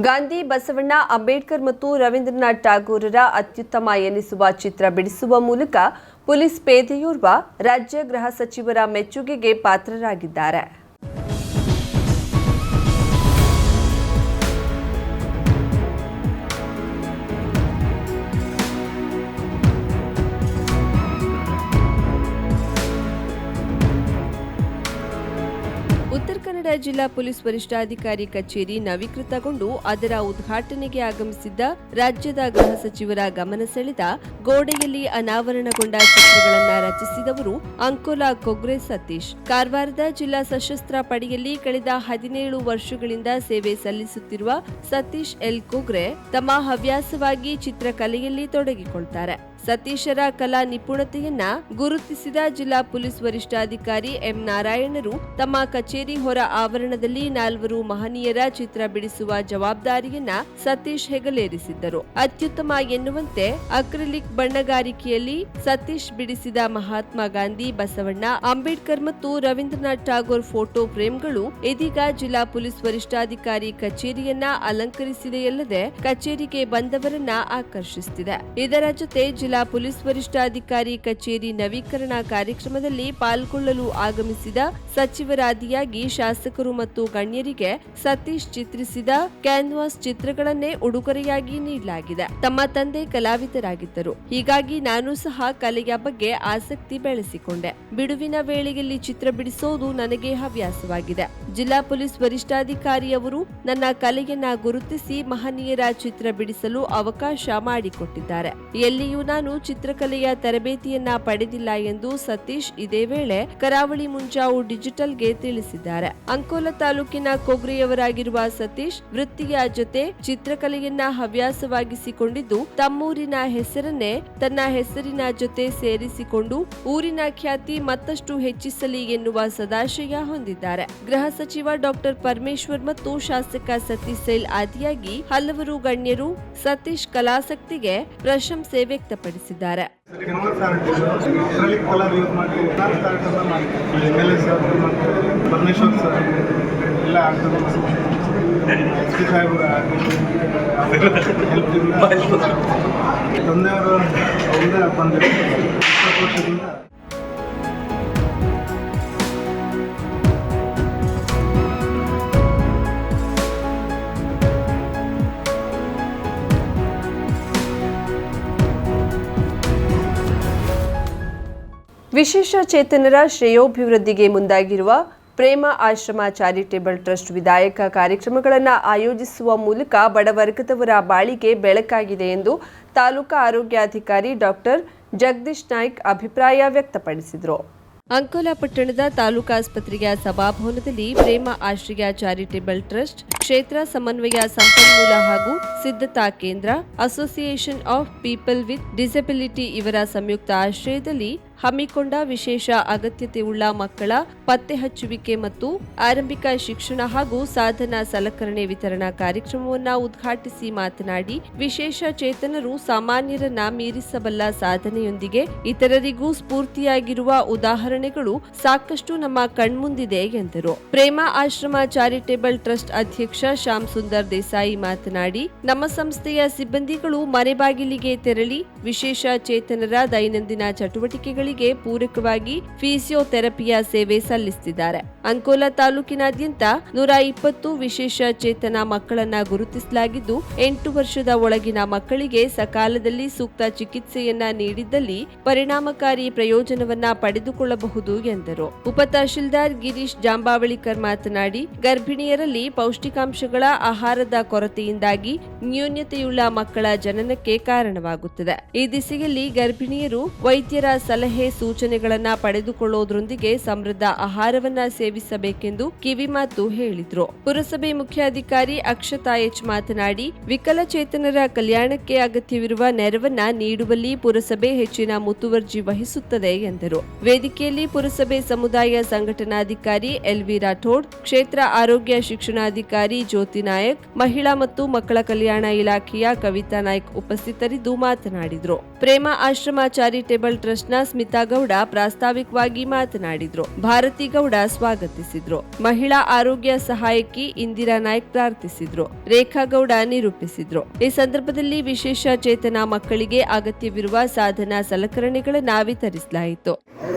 ಗಾಂಧಿ, ಬಸವಣ್ಣ, ಅಂಬೇಡ್ಕರ್ ಮತ್ತು ರವೀಂದ್ರನಾಥ್ ಟಾಗೋರರ ಅತ್ಯುತ್ತಮ ಎನಿಸುವ ಚಿತ್ರ ಬಿಡಿಸುವ ಮೂಲಕ ಪೊಲೀಸ್ ಪೇದೆಯೋರ್ವ ರಾಜ್ಯ ಗೃಹ ಸಚಿವರ ಮೆಚ್ಚುಗೆಗೆ ಪಾತ್ರರಾಗಿದ್ದಾರೆ. ಉತ್ತರ ಕನ್ನಡ ಜಿಲ್ಲಾ ಪೊಲೀಸ್ ವರಿಷ್ಠಾಧಿಕಾರಿ ಕಚೇರಿ ನವೀಕೃತಗೊಂಡು ಅದರ ಉದ್ಘಾಟನೆಗೆ ಆಗಮಿಸಿದ್ದ ರಾಜ್ಯದ ಗೃಹ ಸಚಿವರ ಗಮನ ಸೆಳೆದ ಗೋಡೆಯಲ್ಲಿ ಅನಾವರಣಗೊಂಡ ಚಿತ್ರಗಳನ್ನು ರಚಿಸಿದವರು ಅಂಕೋಲಾ ಕೊಗ್ರೆ ಸತೀಶ್. ಕಾರವಾರದ ಜಿಲ್ಲಾ ಸಶಸ್ತ್ರ ಪಡೆಯಲ್ಲಿ ಕಳೆದ 17 ವರ್ಷಗಳಿಂದ ಸೇವೆ ಸಲ್ಲಿಸುತ್ತಿರುವ ಸತೀಶ್ ಎಲ್ ಕೊಗ್ರೆ ತಮ್ಮ ಹವ್ಯಾಸವಾಗಿ ಚಿತ್ರಕಲೆಯಲ್ಲಿ ತೊಡಗಿಕೊಳ್ತಾರೆ. ಸತೀಶರ ಕಲಾ ನಿಪುಣತೆಯನ್ನ ಗುರುತಿಸಿದ ಜಿಲ್ಲಾ ಪೊಲೀಸ್ ವರಿಷ್ಠಾಧಿಕಾರಿ ಎಂ ನಾರಾಯಣರು ತಮ್ಮ ಕಚೇರಿ ಹೊರ ಆವರಣದಲ್ಲಿ 4 ಮಹನೀಯರ ಚಿತ್ರ ಬಿಡಿಸುವ ಜವಾಬ್ದಾರಿಯನ್ನ ಸತೀಶ್ ಹೆಗಲೇರಿಸಿದ್ದರು. ಅತ್ಯುತ್ತಮ ಎನ್ನುವಂತೆ ಅಕ್ರಿಲಿಕ್ ಬಣ್ಣಗಾರಿಕೆಯಲ್ಲಿ ಸತೀಶ್ ಬಿಡಿಸಿದ ಮಹಾತ್ಮ ಗಾಂಧಿ, ಬಸವಣ್ಣ, ಅಂಬೇಡ್ಕರ್ ಮತ್ತು ರವೀಂದ್ರನಾಥ್ ಟಾಗೋರ್ ಫೋಟೋ ಫ್ರೇಮ್ಗಳು ಇದೀಗ ಜಿಲ್ಲಾ ಪೊಲೀಸ್ ವರಿಷ್ಠಾಧಿಕಾರಿ ಕಚೇರಿಯನ್ನ ಅಲಂಕರಿಸಿದೆಯಲ್ಲದೆ ಕಚೇರಿಗೆ ಬಂದವರನ್ನ ಆಕರ್ಷಿಸುತ್ತಿದೆ. ಇದರ ಜೊತೆ ಜಿಲ್ಲಾ ಪೊಲೀಸ್ ವರಿಷ್ಠಾಧಿಕಾರಿ ಕಚೇರಿ ನವೀಕರಣ ಕಾರ್ಯಕ್ರಮದಲ್ಲಿ ಪಾಲ್ಗೊಳ್ಳಲು ಆಗಮಿಸಿದ ಸಚಿವರಾದಿಯಾಗಿ ಶಾಸಕರು ಮತ್ತು ಗಣ್ಯರಿಗೆ ಸತೀಶ್ ಚಿತ್ರಿಸಿದ ಕ್ಯಾನ್ವಾಸ್ ಚಿತ್ರಗಳನ್ನೇ ಉಡುಗೊರೆಯಾಗಿ ನೀಡಲಾಗಿದೆ. ತಮ್ಮ ತಂದೆ ಕಲಾವಿದರಾಗಿದ್ದರು, ಹೀಗಾಗಿ ನಾನು ಸಹ ಕಲೆಯ ಬಗ್ಗೆ ಆಸಕ್ತಿ ಬೆಳೆಸಿಕೊಂಡೆ. ಬಿಡುವಿನ ವೇಳೆಯಲ್ಲಿ ಚಿತ್ರ ಬಿಡಿಸೋದು ನನಗೆ ಹವ್ಯಾಸವಾಗಿದೆ. ಜಿಲ್ಲಾ ಪೊಲೀಸ್ ವರಿಷ್ಠಾಧಿಕಾರಿಯವರು ನನ್ನ ಕಲೆಯನ್ನ ಗುರುತಿಸಿ ಮಹನೀಯರ ಚಿತ್ರ ಬಿಡಿಸಲು ಅವಕಾಶ ಮಾಡಿಕೊಟ್ಟಿದ್ದಾರೆ. ಎಲ್ಲಿಯೂ ನಾನು ಚಿತ್ರಕಲೆಯ ತರಬೇತಿಯನ್ನ ಪಡೆದಿಲ್ಲ ಎಂದು ಸತೀಶ್ ಇದೇ ವೇಳೆ ಕರಾವಳಿ ಮುಂಜಾವು ಡಿಜಿಟಲ್ಗೆ ತಿಳಿಸಿದ್ದಾರೆ. ಅಂಕೋಲಾ ತಾಲೂಕಿನ ಕೊಗ್ರೆಯವರಾಗಿರುವ ಸತೀಶ್ ವೃತ್ತಿಯ ಜೊತೆ ಚಿತ್ರಕಲೆಯನ್ನ ಹವ್ಯಾಸವಾಗಿಸಿಕೊಂಡಿದ್ದು ತಮ್ಮೂರಿನ ಹೆಸರನ್ನೇ ತನ್ನ ಹೆಸರಿನ ಜೊತೆ ಸೇರಿಸಿಕೊಂಡು ಊರಿನ ಖ್ಯಾತಿ ಮತ್ತಷ್ಟು ಹೆಚ್ಚಿಸಲಿ ಎನ್ನುವ ಸದಾಶಯ ಹೊಂದಿದ್ದಾರೆ. ಗೃಹ ಸಚಿವ ಡಾಕ್ಟರ್ ಪರಮೇಶ್ವರ್ ಮತ್ತು ಶಾಸಕ ಸತೀಶ್ ಸೈಲ್ ಆದಿಯಾಗಿ ಹಲವರು ಗಣ್ಯರು ಸತೀಶ್ ಕಲಾಸಕ್ತಿಗೆ ಪ್ರಶಂಸೆ ವ್ಯಕ್ತಪಡಿಸಿದ್ದಾರೆ. ವಿಶೇಷ ಚೇತನರ ಶ್ರೇಯೋಭಿವೃದ್ಧಿಗೆ ಮುಂದಾಗಿರುವ ಪ್ರೇಮ ಆಶ್ರಮ ಚಾರಿಟೇಬಲ್ ಟ್ರಸ್ಟ್ ವಿಧಾಯಕ ಕಾರ್ಯಕ್ರಮಗಳನ್ನು ಆಯೋಜಿಸುವ ಮೂಲಕ ಬಡವರ್ಗದವರ ಬಾಳಿಗೆ ಬೆಳಕಾಗಿದೆ ಎಂದು ತಾಲೂಕಾ ಆರೋಗ್ಯಾಧಿಕಾರಿ ಡಾಕ್ಟರ್ ಜಗದೀಶ್ ನಾಯ್ಕ್ ಅಭಿಪ್ರಾಯ ವ್ಯಕ್ತಪಡಿಸಿದರು. ಅಂಕೋಲಾ ಪಟ್ಟಣದ ತಾಲೂಕಾಸ್ಪತ್ರೆಯ ಸಭಾಭವನದಲ್ಲಿ ಪ್ರೇಮ ಆಶ್ರಯ ಚಾರಿಟೇಬಲ್ ಟ್ರಸ್ಟ್, ಕ್ಷೇತ್ರ ಸಮನ್ವಯ ಸಂಪನ್ಮೂಲ ಹಾಗೂ ಸಿದ್ಧತಾ ಕೇಂದ್ರ, association of people with disability ಇವರ ಸಂಯುಕ್ತ ಆಶ್ರಯದಲ್ಲಿ ಹಮ್ಮಿಕೊಂಡ ವಿಶೇಷ ಅಗತ್ಯತೆಯುಳ್ಳ ಮಕ್ಕಳ ಪತ್ತೆ ಹಚ್ಚುವಿಕೆ ಮತ್ತು ಆರಂಭಿಕ ಶಿಕ್ಷಣ ಹಾಗೂ ಸಾಧನ ಸಲಕರಣೆ ವಿತರಣಾ ಕಾರ್ಯಕ್ರಮವನ್ನು ಉದ್ಘಾಟಿಸಿ ಮಾತನಾಡಿ, ವಿಶೇಷ ಚೇತನರು ಸಾಮಾನ್ಯರನ್ನ ಮೀರಿಸಬಲ್ಲ ಸಾಧನೆಯೊಂದಿಗೆ ಇತರರಿಗೂ ಸ್ಫೂರ್ತಿಯಾಗಿರುವ ಉದಾಹರಣೆಗಳು ಸಾಕಷ್ಟು ನಮ್ಮ ಕಣ್ಮುಂದಿದೆ ಎಂದರು. ಪ್ರೇಮ ಆಶ್ರಮ ಚಾರಿಟೇಬಲ್ ಟ್ರಸ್ಟ್ ಅಧ್ಯಕ್ಷ ಶ್ಯಾಮ್ ಸುಂದರ್ ದೇಸಾಯಿ ಮಾತನಾಡಿ, ನಮ್ಮ ಸಂಸ್ಥೆಯ ಸಿಬ್ಬಂದಿಗಳು ಮನೆ ಬಾಗಿಲಿಗೆ ತೆರಳಿ ವಿಶೇಷ ಚೇತನರ ದೈನಂದಿನ ಚಟುವಟಿಕೆಗಳಿಗೆ ಪೂರಕವಾಗಿ ಫಿಸಿಯೋಥೆರಪಿಯ ಸೇವೆ ಸಲ್ಲಿಸುತ್ತಿದ್ದಾರೆ. ಅಂಕೋಲಾ ತಾಲೂಕಿನಾದ್ಯಂತ 120 ವಿಶೇಷ ಚೇತನ ಮಕ್ಕಳನ್ನ ಗುರುತಿಸಲಾಗಿದ್ದು 8 ವರ್ಷದ ಒಳಗಿನ ಮಕ್ಕಳಿಗೆ ಸಕಾಲದಲ್ಲಿ ಸೂಕ್ತ ಚಿಕಿತ್ಸೆಯನ್ನ ನೀಡಿದ್ದಲ್ಲಿ ಪರಿಣಾಮಕಾರಿ ಪ್ರಯೋಜನವನ್ನ ಪಡೆದುಕೊಳ್ಳಬಹುದು ಎಂದರು. ಉಪ ತಹಶೀಲ್ದಾರ್ ಗಿರೀಶ್ ಜಾಂಬಾವಳಿಕರ್ ಮಾತನಾಡಿ, ಗರ್ಭಿಣಿಯರಲ್ಲಿ ಪೌಷ್ಟಿಕಾಂಶಗಳ ಆಹಾರದ ಕೊರತೆಯಿಂದಾಗಿ ನ್ಯೂನತೆಯುಳ್ಳ ಮಕ್ಕಳ ಜನನಕ್ಕೆ ಕಾರಣವಾಗುತ್ತದೆ. ಈ ದಿಸೆಯಲ್ಲಿ ಗರ್ಭಿಣಿಯರು ವೈದ್ಯರ ಸಲಹೆ ಸೂಚನೆಗಳನ್ನ ಪಡೆದುಕೊಳ್ಳುವುದರೊಂದಿಗೆ ಸಮೃದ್ಧ ಆಹಾರವನ್ನ ಸೇವಿಸಬೇಕೆಂದು ಕಿವಿಮಾತು ಹೇಳಿದ್ರು. ಪುರಸಭೆ ಮುಖ್ಯಾಧಿಕಾರಿ ಅಕ್ಷತಾ ಎಚ್ ಮಾತನಾಡಿ, ವಿಕಲಚೇತನರ ಕಲ್ಯಾಣಕ್ಕೆ ಅಗತ್ಯವಿರುವ ನೆರವನ್ನ ನೀಡುವಲ್ಲಿ ಪುರಸಭೆ ಹೆಚ್ಚಿನ ಮುತುವರ್ಜಿ ವಹಿಸುತ್ತದೆ ಎಂದರು. ವೇದಿಕೆಯಲ್ಲಿ ಪುರಸಭೆ ಸಮುದಾಯ ಸಂಘಟನಾಧಿಕಾರಿ ಎಲ್ವಿ ರಾಠೋಡ್, ಕ್ಷೇತ್ರ ಆರೋಗ್ಯ ಶಿಕ್ಷಣಾಧಿಕಾರಿ ಜ್ಯೋತಿ ನಾಯಕ್, ಮಹಿಳಾ ಮತ್ತು ಮಕ್ಕಳ ಕಲ್ಯಾಣ ಇಲಾಖೆಯ ಕವಿತಾ ನಾಯ್ಕ್ ಉಪಸ್ಥಿತರಿದ್ದು ಮಾತನಾಡಿದರು. ಪ್ರೇಮ ಆಶ್ರಮ ಚಾರಿಟೇಬಲ್ ಟ್ರಸ್ಟ್ನ ಸುಸ್ಮಿತಾ ಗೌಡ ಪ್ರಾಸ್ತಾವಿಕವಾಗಿ ಮಾತನಾಡಿದ್ರು. ಭಾರತಿ ಗೌಡ ಸ್ವಾಗತಿಸಿದ್ರು. ಮಹಿಳಾ ಆರೋಗ್ಯ ಸಹಾಯಕಿ ಇಂದಿರಾ ನಾಯ್ಕ್ ಪ್ರಾರ್ಥಿಸಿದ್ರು. ರೇಖಾ ಗೌಡ ನಿರೂಪಿಸಿದ್ರು. ಈ ಸಂದರ್ಭದಲ್ಲಿ ವಿಶೇಷ ಚೇತನ ಮಕ್ಕಳಿಗೆ ಅಗತ್ಯವಿರುವ ಸಾಧನ ಸಲಕರಣೆಗಳನ್ನು ವಿತರಿಸಲಾಯಿತು.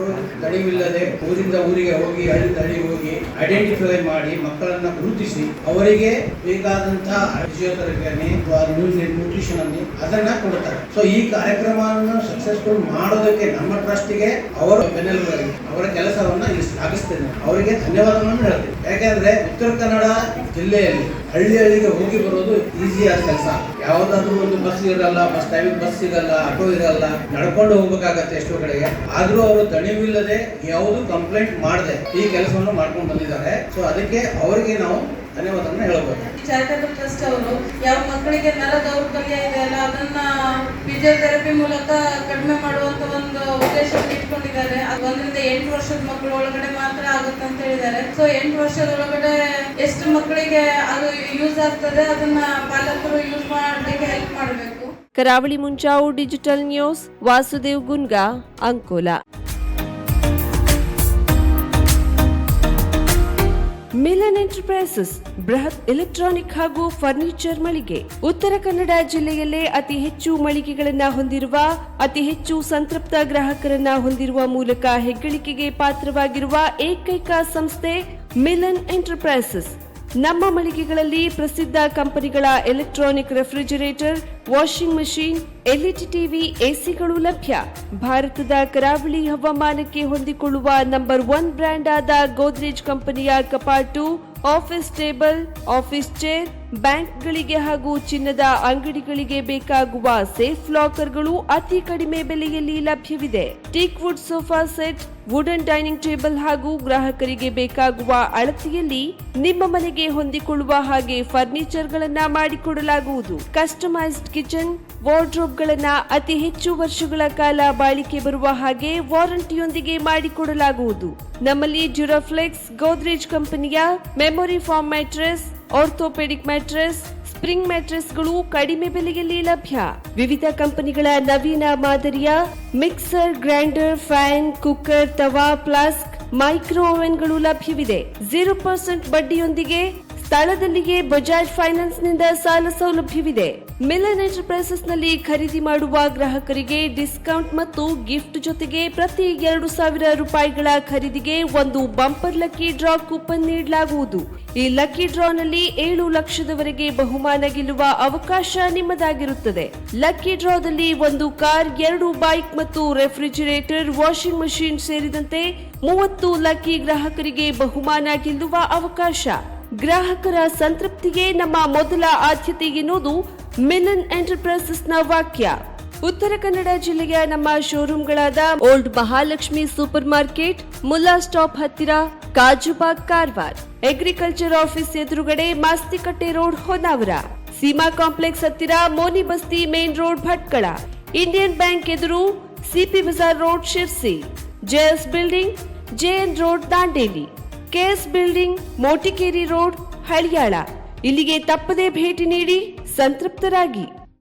ತಡೆಯಿಲ್ಲದೆ ಊರಿಂದ ಊರಿಗೆ ಹೋಗಿ ಹಳ್ಳಿಗೆ ಹೋಗಿ ಐಡೆಂಟಿಫೈ ಮಾಡಿ ಮಕ್ಕಳನ್ನ ಗುರುತಿಸಿ ಅವರಿಗೆ ಬೇಕಾದಂತಹ ಫಿಸಿಯೋಥೆರಪಿ ನ್ಯೂಟ್ರಿಷನ್ ಅನ್ನು ಅದನ್ನ ಕೊಡ್ತಾರೆ. ಸೊ ಈ ಕಾರ್ಯಕ್ರಮವನ್ನು ಸಕ್ಸಸ್ಫುಲ್ ಮಾಡೋದಕ್ಕೆ ನಮ್ಮ ಟ್ರಸ್ಟ್ಗೆ ಅವರ ಬೆನ್ನೆಲುಬಾಗಿ ಅವರ ಕೆಲಸವನ್ನ ಇಲ್ಲಿ ಸಾಗಿಸ್ತೇನೆ. ಅವರಿಗೆ ಧನ್ಯವಾದಗಳನ್ನು ಹೇಳ್ತೇನೆ. ಯಾಕೆಂದ್ರೆ ಉತ್ತರ ಕನ್ನಡ ಜಿಲ್ಲೆಯಲ್ಲಿ ಹಳ್ಳಿಗೆ ಹೋಗಿ ಬರೋದು ಈಸಿ ಆದ ಕೆಲಸ. ಯಾವ್ದಾದ್ರು ಒಂದು ಬಸ್ ಇರಲ್ಲ, ಬಸ್ ಸಿಗಲ್ಲ, ಆಟೋ ಇರಲ್ಲ, ನಡ್ಕೊಂಡು ಹೋಗ್ಬೇಕಾಗತ್ತೆ ಎಷ್ಟೋ ಕಡೆಗೆ. ಆದ್ರೂ ಅವರು ದಣಿವಿಲ್ಲದೆ ಯಾವುದು ಕಂಪ್ಲೇಂಟ್ ಮಾಡದೆ ಈ ಕೆಲಸವನ್ನು ಮಾಡ್ಕೊಂಡು ಬಂದಿದ್ದಾರೆ. ಸೊ ಅದಕ್ಕೆ ಅವರಿಗೆ ನಾವು ಧನ್ಯವಾದವನ್ನು ಹೇಳಬಹುದು. ಚಾರಿಟಬಲ್ ಟ್ರಸ್ಟ್ ಅವರು ಯಾವ ಮಕ್ಕಳಿಗೆ ನರ ದೌರ್ಬಲ್ಯ ಇದೆ ಅಲ್ಲ ಅದನ್ನ ಫಿಸಿಯೋಥೆರಪಿ ಮೂಲಕ ಕಡಿಮೆ ಮಾಡುವಂತ ಒಂದು ಉದ್ದೇಶ ಇಟ್ಕೊಂಡಿದ್ದಾರೆ. 1 ರಿಂದ 8 ವರ್ಷದ ಮಕ್ಕಳ ಒಳಗಡೆ ಮಾತ್ರ ಆಗುತ್ತೆ ಅಂತ ಹೇಳಿದ್ದಾರೆ. ಸೊ 8 ವರ್ಷದ ಒಳಗಡೆ ಎಷ್ಟು ಮಕ್ಕಳಿಗೆ ಅದು ಯೂಸ್ ಆಗ್ತದೆ ಅದನ್ನ ಪಾಲಕರು ಯೂಸ್ ಮಾಡಲಿಕ್ಕೆ ಹೆಲ್ಪ್ ಮಾಡಬೇಕು. Karavali Munjavu digital news, Vasudev Gunga, Ankola. Milan enterprises ಬೃಹತ್ ಎಲೆಕ್ಟ್ರಾನಿಕ್ ಹಾಗೂ ಫರ್ನಿಚರ್ ಮಳಿಗೆ. ಉತ್ತರ ಕನ್ನಡ ಜಿಲ್ಲೆಯಲ್ಲೇ ಅತಿ ಹೆಚ್ಚು ಮಳಿಗೆಗಳನ್ನ ಹೊಂದಿರುವ, ಅತಿ ಹೆಚ್ಚು ಸಂತೃಪ್ತ ಗ್ರಾಹಕರನ್ನ ಹೊಂದಿರುವ ಮೂಲಕ ಹೆಗ್ಗಳಿಕೆಗೆ ಪಾತ್ರವಾಗಿರುವ ಏಕೈಕ ಸಂಸ್ಥೆ ಮಿಲನ್ ಎಂಟರ್ಪ್ರೈಸಸ್. ನಮ್ಮ ಮಳಿಗೆಗಳಲ್ಲಿ ಪ್ರಸಿದ್ಧ ಕಂಪನಿಗಳ electronic refrigerator, washing machine, LED TV, ಎಸಿಗಳು ಲಭ್ಯ. ಭಾರತದ ಕರಾವಳಿ ಹವಾಮಾನಕ್ಕೆ ಹೊಂದಿಕೊಳ್ಳುವ ನಂಬರ್ 1 ಬ್ರ್ಯಾಂಡ್ ಆದ ಗೋದ್ರೇಜ್ ಕಂಪನಿಯ ಕಪಾಟು, ಆಫೀಸ್ ಟೇಬಲ್, ಆಫೀಸ್ ಚೇರ್, ಬ್ಯಾಂಕ್ಗಳಿಗೆ ಹಾಗೂ ಚಿನ್ನದ ಅಂಗಡಿಗಳಿಗೆ ಬೇಕಾಗುವ ಸೇಫ್ ಲಾಕರ್ಗಳು ಅತಿ ಕಡಿಮೆ ಬೆಲೆಯಲ್ಲಿ ಲಭ್ಯವಿದೆ. Teak wood sofa set, wooden dining table ಹಾಗೂ ಗ್ರಾಹಕರಿಗೆ ಬೇಕಾಗುವ ಅಳತೆಯಲ್ಲಿ ನಿಮ್ಮ ಮನೆಗೆ ಹೊಂದಿಕೊಳ್ಳುವ ಹಾಗೆ ಫರ್ನಿಚರ್ ಗಳನ್ನ ಮಾಡಿಕೊಡಲಾಗುವುದು. ಕಸ್ಟಮೈಸ್ಡ್ ಕಿಚನ್, ವಾರ್ಡ್ರೋಬ್ ಗಳನ್ನ ಅತಿ ಹೆಚ್ಚು ವರ್ಷಗಳ ಕಾಲ ಬಾಳಿಕೆ ಬರುವ ಹಾಗೆ ವಾರಂಟಿಯೊಂದಿಗೆ ಮಾಡಿಕೊಡಲಾಗುವುದು. ನಮ್ಮಲ್ಲಿ ಡ್ಯೂರಾಫ್ಲೆಕ್ಸ್, ಗೋದ್ರೇಜ್ ಕಂಪನಿಯ memory foam mattress, orthopaedic mattress, spring ಮ್ಯಾಟ್ರೆಸ್ಗಳು ಕಡಿಮೆ ಬೆಲೆಯಲ್ಲಿ ಲಭ್ಯ. ವಿವಿಧ ಕಂಪನಿಗಳ ನವೀನ ಮಾದರಿಯ mixer, grinder, fan, cooker, tawa, flask, micro ಓವೆನ್ಗಳು ಲಭ್ಯವಿದೆ. 0% ಬಡ್ಡಿಯೊಂದಿಗೆ ಸ್ಥಳದಲ್ಲಿಯೇ ಬಜಾಜ್ ಫೈನಾನ್ಸ್ ನಿಂದ ಸಾಲ ಸೌಲಭ್ಯವಿದೆ. ಮಿಲನ್ ಎಂಟರ್ಪ್ರೈಸಸ್ ನಲ್ಲಿ ಖರೀದಿ ಮಾಡುವ ಗ್ರಾಹಕರಿಗೆ ಡಿಸ್ಕೌಂಟ್ ಮತ್ತು ಗಿಫ್ಟ್ ಜೊತೆಗೆ ಪ್ರತಿ 2,000 ರೂಪಾಯಿಗಳ ಖರೀದಿಗೆ ಒಂದು ಬಂಪರ್ ಲಕ್ಕಿ ಡ್ರಾ ಕೂಪನ್ ನೀಡಲಾಗುವುದು. ಈ ಲಕ್ಕಿ ಡ್ರಾನಲ್ಲಿ 7 ಲಕ್ಷದವರೆಗೆ ಬಹುಮಾನ ಗೆಲ್ಲುವ ಅವಕಾಶ ನಿಮ್ಮದಾಗಿರುತ್ತದೆ. ಲಕ್ಕಿ ಡ್ರಾದಲ್ಲಿ 1 ಕಾರ್, 2 ಬೈಕ್ ಮತ್ತು ರೆಫ್ರಿಜರೇಟರ್, ವಾಷಿಂಗ್ ಮಷೀನ್ ಸೇರಿದಂತೆ 30 ಲಕ್ಕಿ ಗ್ರಾಹಕರಿಗೆ ಬಹುಮಾನ ಗೆಲ್ಲುವ ಅವಕಾಶ. ಗ್ರಾಹಕರ ಸಂತೃಪ್ತಿಗೆ ನಮ್ಮ ಮೊದಲ ಆದ್ಯತೆ ಎನ್ನುವುದು ಮಿಲನ್ ಎಂಟರ್ಪ್ರೈಸಸ್ ನ ವಾಕ್ಯ. ಉತ್ತರ ಕನ್ನಡ ಜಿಲ್ಲೆಯ ನಮ್ಮ ಶೋರೂಮ್ಗಳಾದ old Mahalakshmi super market, Mulla stop ಹತ್ತಿರ, ಕಾಜುಬಾಗ್, ಕಾರವಾರ, ಅಗ್ರಿಕಲ್ಚರ್ ಆಫೀಸ್ ಎದುರುಗಡೆ, ಮಾಸ್ತಿಕಟ್ಟೆ ರೋಡ್, ಹೊನ್ನಾವರ, ಸೀಮಾ ಕಾಂಪ್ಲೆಕ್ಸ್ ಹತ್ತಿರ, Moni Basti main road, Bhatkal, Indian bank ಎದುರು, CP Bazar road, Sirsi, JS building, JN road, Dandeli, KS building, Motikeri road, Haliyal. ಇಲ್ಲಿಗೆ ತಪ್ಪದೇ ಭೇಟಿ ನೀಡಿ ಸಂತೃಪ್ತರಾಗಿ.